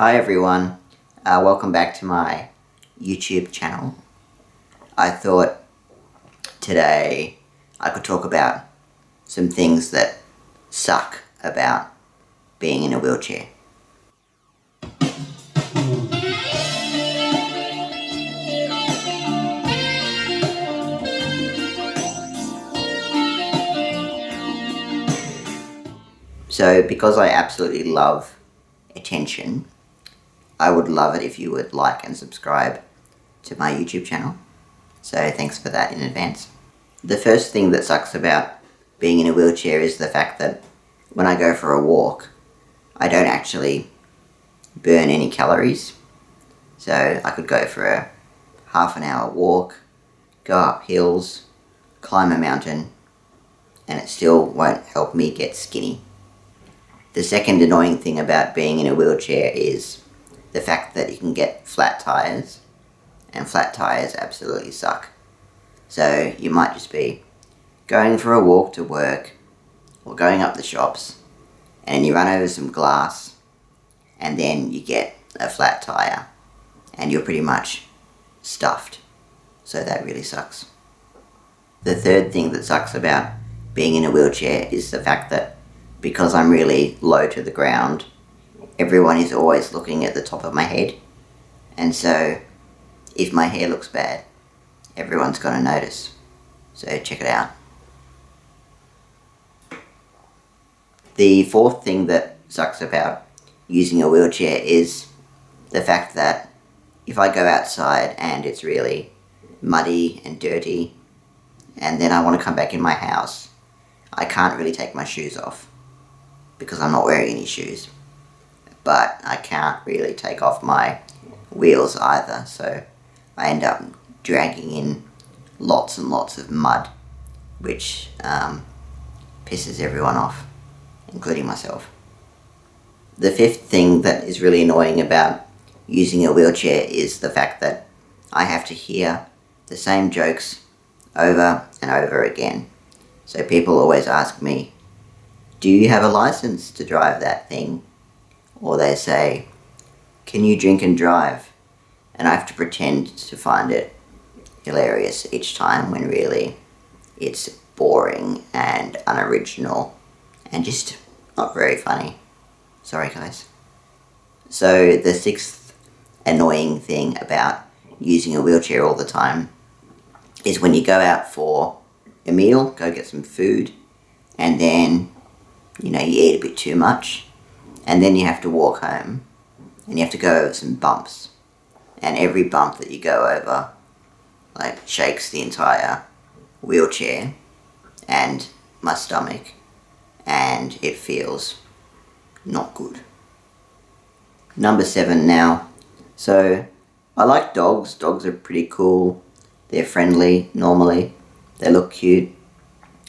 Hi everyone, welcome back to my YouTube channel. I thought today I could talk about some things that suck about being in a wheelchair. So because I absolutely love attention, I would love it if you would like and subscribe to my YouTube channel. So thanks for that in advance. The first thing that sucks about being in a wheelchair is the fact that when I go for a walk, I don't actually burn any calories. So I could go for a half an hour walk, go up hills, climb a mountain, and it still won't help me get skinny. The second annoying thing about being in a wheelchair is the fact that you can get flat tyres, and flat tyres absolutely suck. So you might just be going for a walk to work or going up the shops and you run over some glass and then you get a flat tyre and you're pretty much stuffed. So that really sucks. The third thing that sucks about being in a wheelchair is the fact that because I'm really low to the ground, everyone is always looking at the top of my head, and so if my hair looks bad, everyone's gonna notice. So check it out. The fourth thing that sucks about using a wheelchair is the fact that if I go outside and it's really muddy and dirty, and then I want to come back in my house, I can't really take my shoes off because I'm not wearing any shoes. But I can't really take off my wheels either, so I end up dragging in lots and lots of mud, which pisses everyone off, including myself. The fifth thing that is really annoying about using a wheelchair is the fact that I have to hear the same jokes over and over again. So people always ask me, do you have a license to drive that thing? Or they say, can you drink and drive? And I have to pretend to find it hilarious each time when really it's boring and unoriginal and just not very funny. Sorry guys. So the sixth annoying thing about using a wheelchair all the time is when you go out for a meal, go get some food, and then, you eat a bit too much. And then you have to walk home and you have to go over some bumps. And every bump that you go over, shakes the entire wheelchair and my stomach. And it feels not good. Number 7 now. So, I like dogs. Dogs are pretty cool. They're friendly, normally. They look cute.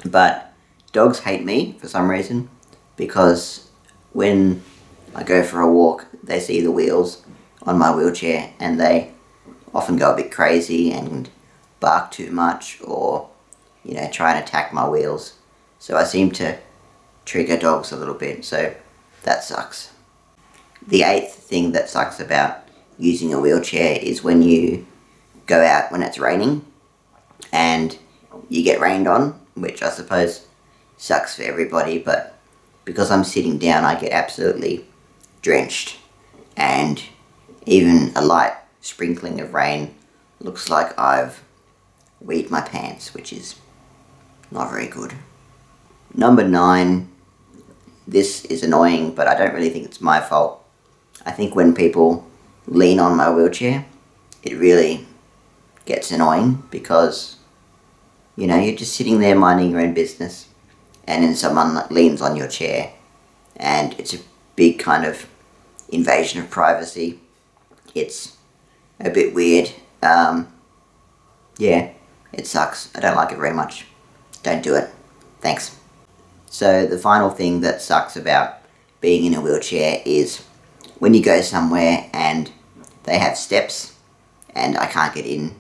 But dogs hate me for some reason because when I go for a walk, they see the wheels on my wheelchair and they often go a bit crazy and bark too much or, try and attack my wheels. So I seem to trigger dogs a little bit, so that sucks. The eighth thing that sucks about using a wheelchair is when you go out when it's raining and you get rained on, which I suppose sucks for everybody, but because I'm sitting down, I get absolutely drenched, and even a light sprinkling of rain looks like I've weed my pants, which is not very good. Number 9, this is annoying, but I don't really think it's my fault. I think when people lean on my wheelchair, it really gets annoying because, you're just sitting there minding your own business, and then someone leans on your chair, and it's a big kind of invasion of privacy. It's a bit weird. Yeah, it sucks. I don't like it very much. Don't do it. Thanks. So the final thing that sucks about being in a wheelchair is when you go somewhere and they have steps and I can't get in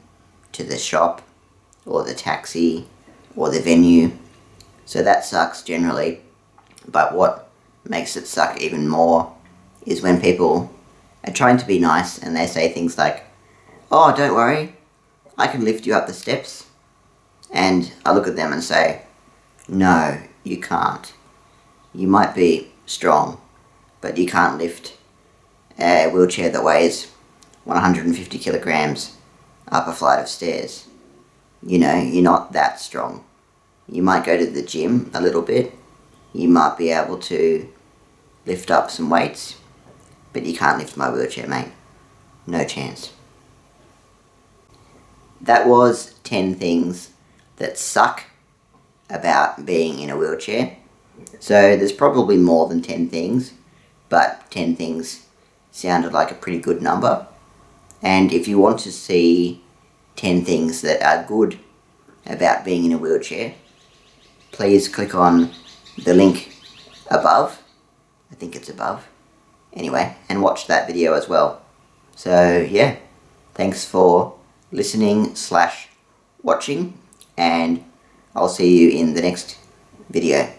to the shop or the taxi or the venue. So that sucks generally, but what makes it suck even more is when people are trying to be nice and they say things like, "Oh, don't worry, I can lift you up the steps." And I look at them and say, "No, you can't. You might be strong, but you can't lift a wheelchair that weighs 150 kilograms up a flight of stairs. You know, you're not that strong. You might go to the gym a little bit. You might be able to lift up some weights, but you can't lift my wheelchair, mate. No chance." That was 10 things that suck about being in a wheelchair. So there's probably more than 10 things, but 10 things sounded like a pretty good number. And if you want to see 10 things that are good about being in a wheelchair, please click on the link above. I think it's above. Anyway, and watch that video as well. So yeah, thanks for listening/watching, and I'll see you in the next video.